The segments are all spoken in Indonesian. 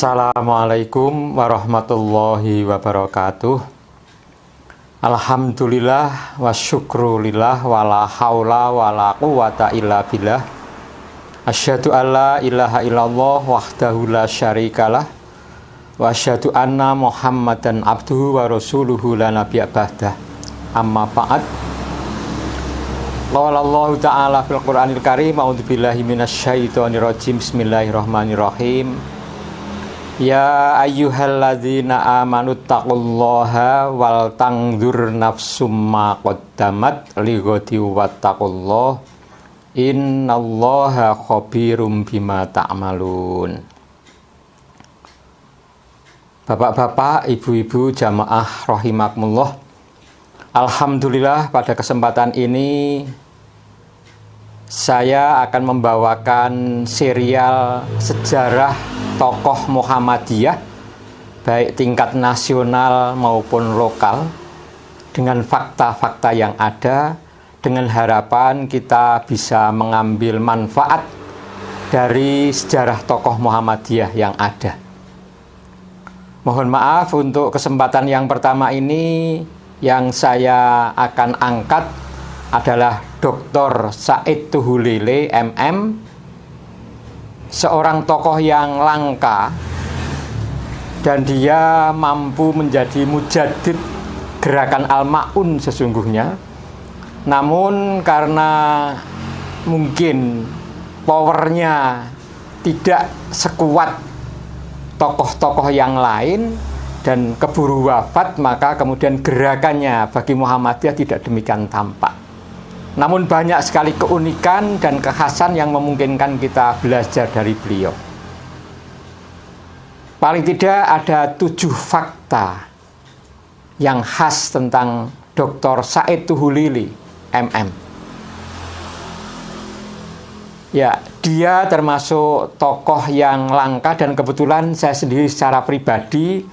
Assalamualaikum warahmatullahi wabarakatuh. Alhamdulillah wa syukrulillah wa la haula wa la quwata illa billah. Asyhadu an la ilaha illallah wahdahu la syarikalah wa asyhadu anna Muhammadan abduhu wa rasuluhu la nabiyya ba'dah. Amma ba'd. Qala Allah Ta'ala fil Qur'anil Karim, a'udzubillahi minasyaitonir rajim. Bismillahirrahmanirrahim. Ya ayyuhalladzina amanu taqullaha wal tanzur nafsum ma qaddamat lighadi wattaqullah innallaha khabirum bima ta'malun. Bapak-bapak, ibu-ibu jamaah rahimakumullah. Alhamdulillah pada kesempatan ini saya akan membawakan serial sejarah tokoh Muhammadiyah baik tingkat nasional maupun lokal dengan fakta-fakta yang ada, dengan harapan kita bisa mengambil manfaat dari sejarah tokoh Muhammadiyah yang ada. Mohon maaf untuk kesempatan yang pertama ini, yang saya akan angkat adalah Dr. Said Tuhulili MM, seorang tokoh yang langka dan dia mampu menjadi mujadid gerakan Al-Ma'un sesungguhnya. Namun karena mungkin powernya tidak sekuat tokoh-tokoh yang lain dan keburu wafat, maka kemudian gerakannya bagi Muhammadiyah tidak demikian tampak. Namun banyak sekali keunikan dan kekhasan yang memungkinkan kita belajar dari beliau. Paling tidak ada 7 fakta yang khas tentang Dr. Said Tuhulili MM. Ya, dia termasuk tokoh yang langka dan kebetulan saya sendiri secara pribadi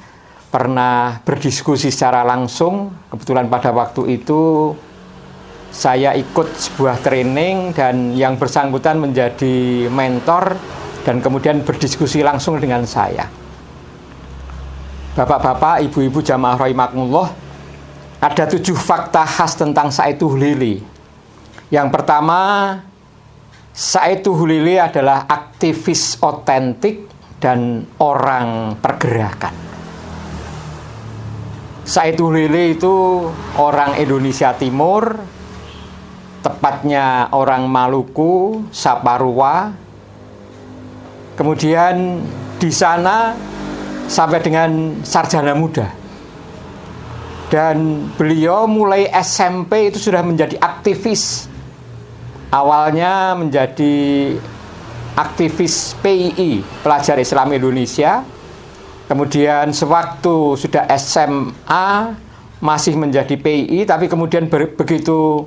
pernah berdiskusi secara langsung. Kebetulan pada waktu itu saya ikut sebuah training dan yang bersangkutan menjadi mentor dan kemudian berdiskusi langsung dengan saya. Bapak-bapak, ibu-ibu jamaah rahimakumullah, ada 7 fakta khas tentang Said Tuhulili. Yang pertama, Said Tuhulili adalah aktivis otentik dan orang pergerakan. Said Tuhulili itu orang Indonesia Timur, tepatnya orang Maluku, Saparua. Kemudian di sana sampai dengan sarjana muda. Dan beliau mulai SMP itu sudah menjadi aktivis. Awalnya menjadi aktivis PII, Pelajar Islam Indonesia. Kemudian sewaktu sudah SMA masih menjadi PII, tapi kemudian begitu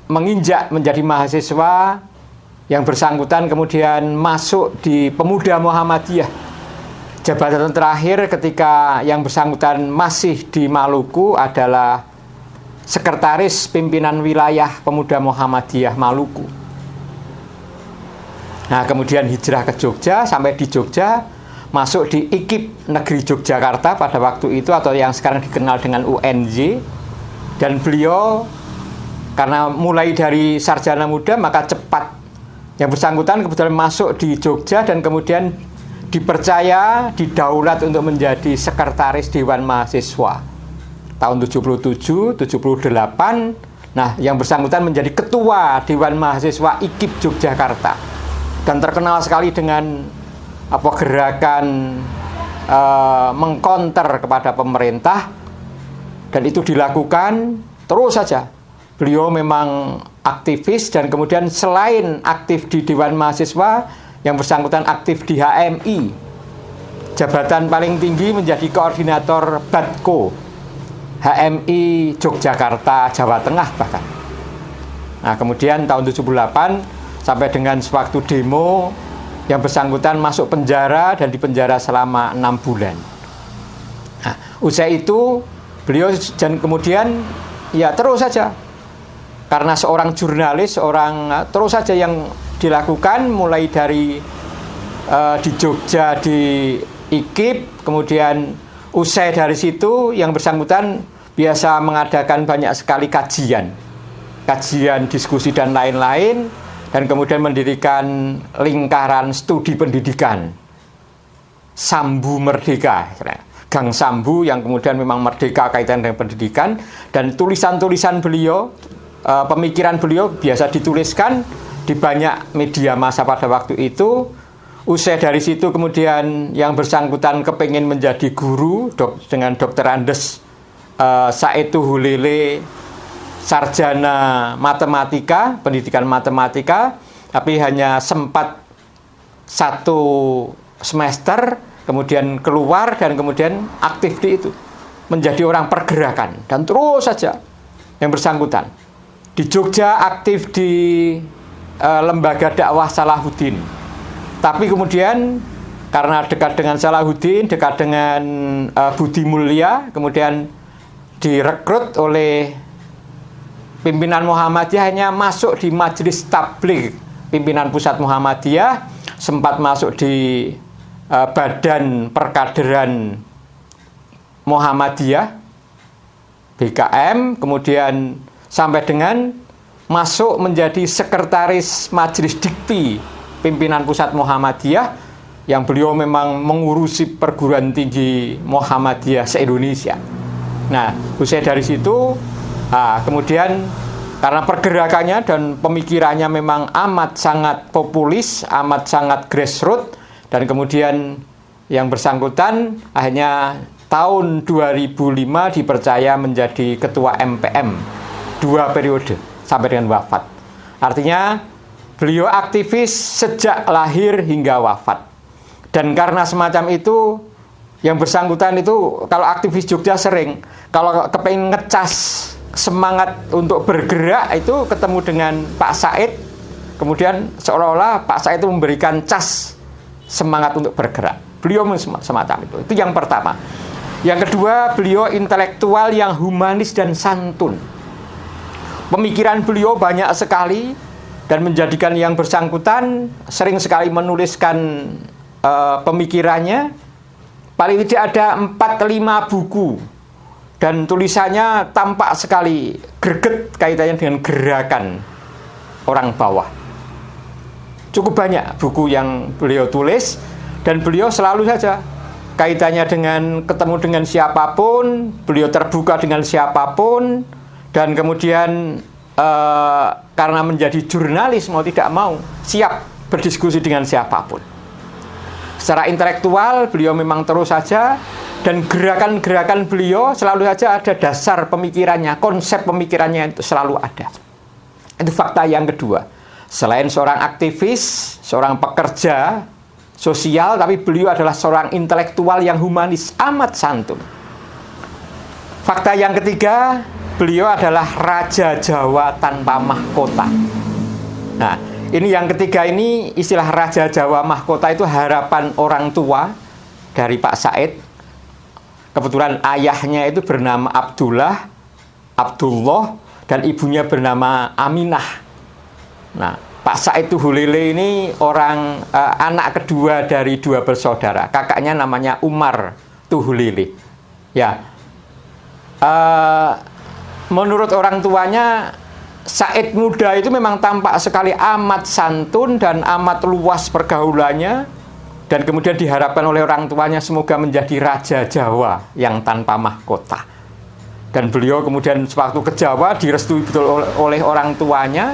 menginjak menjadi mahasiswa, yang bersangkutan kemudian masuk di Pemuda Muhammadiyah. Jabatan terakhir ketika yang bersangkutan masih di Maluku adalah Sekretaris Pimpinan Wilayah Pemuda Muhammadiyah Maluku. Nah, kemudian hijrah ke Jogja, sampai di Jogja masuk di IKIP Negeri Yogyakarta pada waktu itu, atau yang sekarang dikenal dengan UNJ. Dan beliau karena mulai dari sarjana muda, maka cepat yang bersangkutan kebetulan masuk di Jogja dan kemudian dipercaya, didaulat untuk menjadi sekretaris Dewan Mahasiswa tahun 77, 78. Nah, yang bersangkutan menjadi ketua Dewan Mahasiswa IKIP Yogyakarta dan terkenal sekali dengan gerakan mengkonter kepada pemerintah. Dan itu dilakukan terus saja. Beliau memang aktivis dan kemudian selain aktif di Dewan Mahasiswa, yang bersangkutan aktif di HMI. Jabatan paling tinggi menjadi koordinator Batko HMI Yogyakarta, Jawa Tengah bahkan. Nah, kemudian tahun 78 sampai dengan sewaktu demo, yang bersangkutan masuk penjara dan dipenjara selama 6 bulan. Nah, usai itu beliau dan kemudian ya terus saja, karena seorang jurnalis, terus saja yang dilakukan mulai dari di Jogja di IKIP, kemudian usai dari situ yang bersangkutan biasa mengadakan banyak sekali kajian, diskusi dan lain-lain, dan kemudian mendirikan lingkaran studi pendidikan Sambu Merdeka, Gang Sambu, yang kemudian memang merdeka kaitan dengan pendidikan, dan tulisan-tulisan beliau, pemikiran beliau biasa dituliskan di banyak media massa pada waktu itu. Usai dari situ kemudian yang bersangkutan kepingin menjadi guru dengan Dr. Andes Saetu Hulele, sarjana matematika, pendidikan matematika, tapi hanya sempat 1 semester, kemudian keluar dan kemudian aktif di itu, menjadi orang pergerakan, dan terus saja yang bersangkutan di Jogja aktif di lembaga dakwah Salahuddin. Tapi kemudian karena dekat dengan Salahuddin, dekat dengan Budi Mulya, kemudian direkrut oleh pimpinan Muhammadiyah, hanya masuk di Majelis Tabligh pimpinan pusat Muhammadiyah, sempat masuk di Badan Perkaderan Muhammadiyah BKM, kemudian sampai dengan masuk menjadi sekretaris Majelis Dikti pimpinan pusat Muhammadiyah, yang beliau memang mengurusi perguruan tinggi Muhammadiyah se-Indonesia. Nah, usai dari situ, kemudian karena pergerakannya dan pemikirannya memang amat sangat populis, amat sangat grassroots, dan kemudian yang bersangkutan akhirnya tahun 2005 dipercaya menjadi ketua MPM 2 periode sampai dengan wafat. Artinya beliau aktivis sejak lahir hingga wafat. Dan karena semacam itu, yang bersangkutan itu kalau aktivis Jogja sering, kalau kepengen ngecas semangat untuk bergerak itu ketemu dengan Pak Said, kemudian seolah-olah Pak Said itu memberikan cas semangat untuk bergerak. Beliau semacam itu. Itu yang pertama. Yang kedua, beliau intelektual yang humanis dan santun. Pemikiran beliau banyak sekali, dan menjadikan yang bersangkutan sering sekali menuliskan pemikirannya. Paling tidak ada 4-5 buku, dan tulisannya tampak sekali greget kaitannya dengan gerakan orang bawah. Cukup banyak buku yang beliau tulis, dan beliau selalu saja kaitannya dengan ketemu dengan siapapun, beliau terbuka dengan siapapun, dan kemudian karena menjadi jurnalis mau tidak mau siap berdiskusi dengan siapapun. Secara intelektual beliau memang terus saja, dan gerakan-gerakan beliau selalu saja ada dasar pemikirannya, konsep pemikirannya itu selalu ada. Itu fakta yang kedua. Selain seorang aktivis, seorang pekerja sosial, tapi beliau adalah seorang intelektual yang humanis, amat santun. Fakta yang ketiga, beliau adalah Raja Jawa tanpa mahkota. Nah, ini yang ketiga, ini istilah Raja Jawa mahkota itu harapan orang tua dari Pak Said. Kebetulan ayahnya itu bernama Abdullah, dan ibunya bernama Aminah. Nah, Pak Said Tuhulele ini anak kedua dari 2 bersaudara. Kakaknya namanya Umar Tuhulele. Ya, menurut orang tuanya, Said muda itu memang tampak sekali amat santun dan amat luas pergaulannya, dan kemudian diharapkan oleh orang tuanya semoga menjadi Raja Jawa yang tanpa mahkota. Dan beliau kemudian sewaktu ke Jawa direstui betul oleh orang tuanya.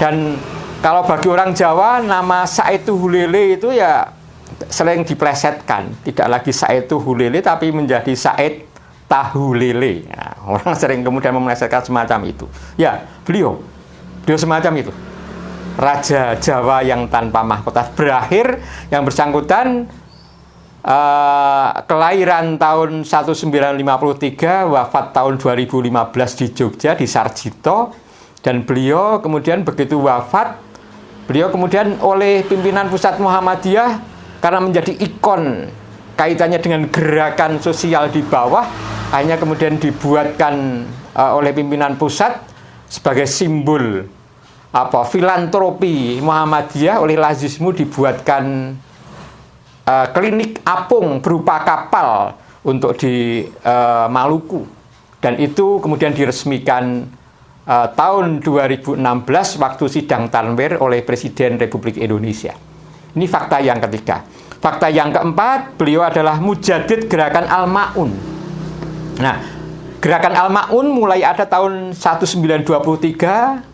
Dan kalau bagi orang Jawa, nama Said Tuhulele itu ya sering diplesetkan, tidak lagi Said Tuhulele tapi menjadi Said Tahu Lele. Nah, orang sering kemudian memelesetkan semacam itu. Ya, beliau semacam itu. Raja Jawa yang tanpa mahkota. Berakhir yang bersangkutan kelahiran tahun 1953, wafat tahun 2015 di Jogja, di Sarjito. Dan beliau kemudian begitu wafat, beliau kemudian oleh pimpinan pusat Muhammadiyah, karena menjadi ikon kaitannya dengan gerakan sosial di bawah, hanya kemudian dibuatkan oleh pimpinan pusat sebagai simbol filantropi Muhammadiyah. Oleh lazismu dibuatkan klinik apung berupa kapal untuk di Maluku, dan itu kemudian diresmikan tahun 2016 waktu sidang Tanwir oleh Presiden Republik Indonesia. Ini fakta yang ketiga. Fakta yang keempat, beliau adalah mujadid gerakan Al-Ma'un. Nah, gerakan Al-Ma'un mulai ada tahun 1923,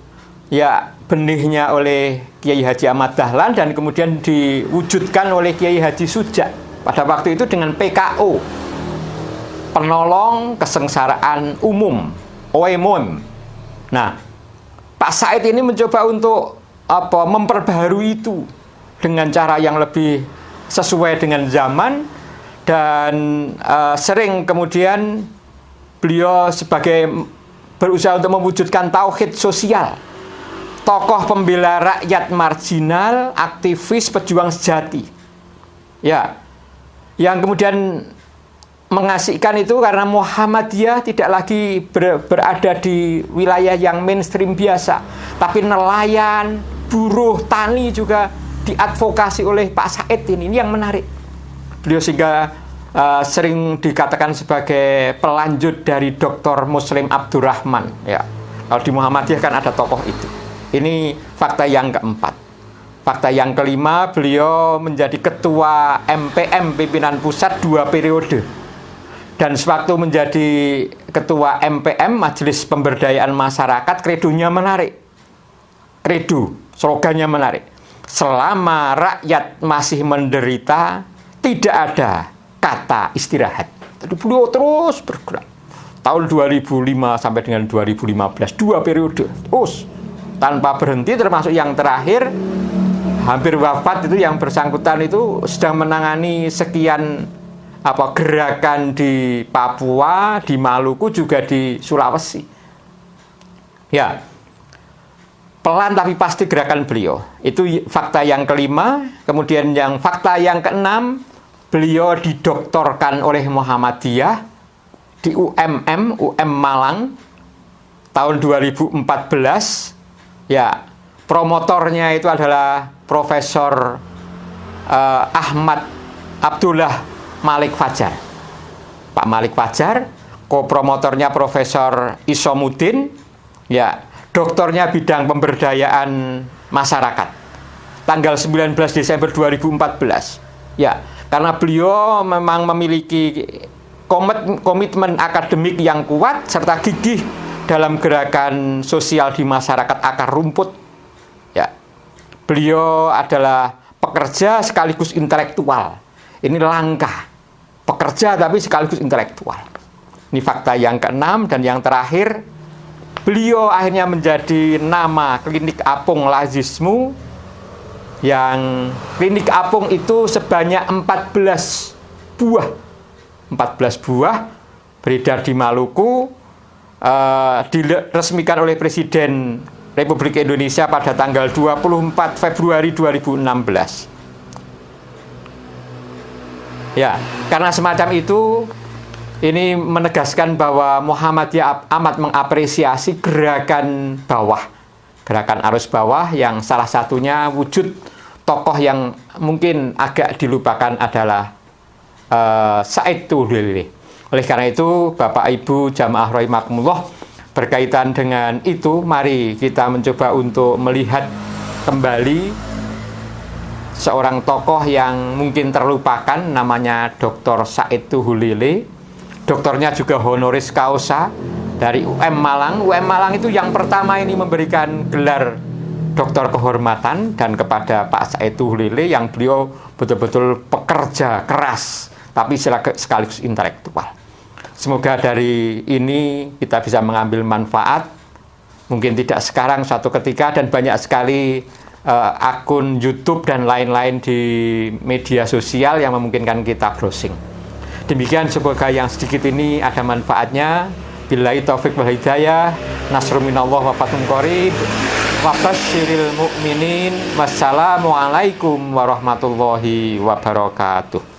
ya, benihnya oleh Kiai Haji Ahmad Dahlan dan kemudian diwujudkan oleh Kiai Haji Suja pada waktu itu dengan PKO, penolong kesengsaraan umum, OEMOM. Nah, Pak Said ini mencoba untuk memperbaharui itu dengan cara yang lebih sesuai dengan zaman, dan sering kemudian beliau sebagai berusaha untuk mewujudkan tauhid sosial, tokoh pembela rakyat marginal, aktivis, pejuang sejati, ya, yang kemudian mengasihkan itu karena Muhammadiyah tidak lagi berada di wilayah yang mainstream biasa, tapi nelayan, buruh, tani juga diadvokasi oleh Pak Said ini yang menarik. Beliau sehingga sering dikatakan sebagai pelanjut dari Dr. Muslim Abdurrahman, ya. Kalau di Muhammadiyah kan ada tokoh itu. Ini fakta yang keempat. Fakta yang kelima, beliau menjadi ketua MPM pimpinan pusat 2 periode. Dan sewaktu menjadi ketua MPM, Majelis Pemberdayaan Masyarakat, kredonya menarik. Kredo, slogannya menarik. Selama rakyat masih menderita, tidak ada kata istirahat. Jadi beliau terus bergerak. Tahun 2005 sampai dengan 2015, 2 periode, terus tanpa berhenti, termasuk yang terakhir, hampir wafat itu yang bersangkutan itu sedang menangani sekian gerakan di Papua, di Maluku, juga di Sulawesi. Ya, pelan tapi pasti gerakan beliau. Itu fakta yang kelima. Kemudian yang fakta yang keenam, beliau didoktorkan oleh Muhammadiyah di UM Malang tahun 2014. Ya, promotornya itu adalah Profesor Ahmad Abdullah Malik Fajar. Pak Malik Fajar, kopromotornya Profesor Isomuddin, ya, doktornya bidang pemberdayaan masyarakat. Tanggal 19 Desember 2014. Ya, karena beliau memang memiliki komitmen akademik yang kuat serta gigih dalam gerakan sosial di masyarakat akar rumput. Ya, beliau adalah pekerja sekaligus intelektual. Ini langka, pekerja tapi sekaligus intelektual. Ini fakta yang keenam. Dan yang terakhir, beliau akhirnya menjadi nama klinik apung Lazismu, yang klinik apung itu sebanyak 14 buah beredar di Maluku, diresmikan oleh Presiden Republik Indonesia pada tanggal 24 Februari 2016. Ya, karena semacam itu, ini menegaskan bahwa Muhammadiyah amat mengapresiasi gerakan bawah, gerakan arus bawah, yang salah satunya wujud tokoh yang mungkin agak dilupakan adalah Said Tuhulili. Oleh karena itu, Bapak Ibu jamaah rahimakumullah, berkaitan dengan itu, mari kita mencoba untuk melihat kembali seorang tokoh yang mungkin terlupakan, namanya Dr. Said Tuhulili. Doktornya juga honoris causa dari UM Malang. UM Malang itu yang pertama ini memberikan gelar doktor kehormatan dan kepada Pak Said Tuhulili, yang beliau betul-betul pekerja keras tapi sekaligus intelektual. Semoga dari ini kita bisa mengambil manfaat, mungkin tidak sekarang, suatu ketika, dan banyak sekali akun YouTube dan lain-lain di media sosial yang memungkinkan kita browsing. Demikian, semoga yang sedikit ini ada manfaatnya. Billahi taufiq wal hidayah. Nasrun minallah wa fathun qarib. Wa basyiril mu'minin. Wassalamualaikum warahmatullahi wabarakatuh.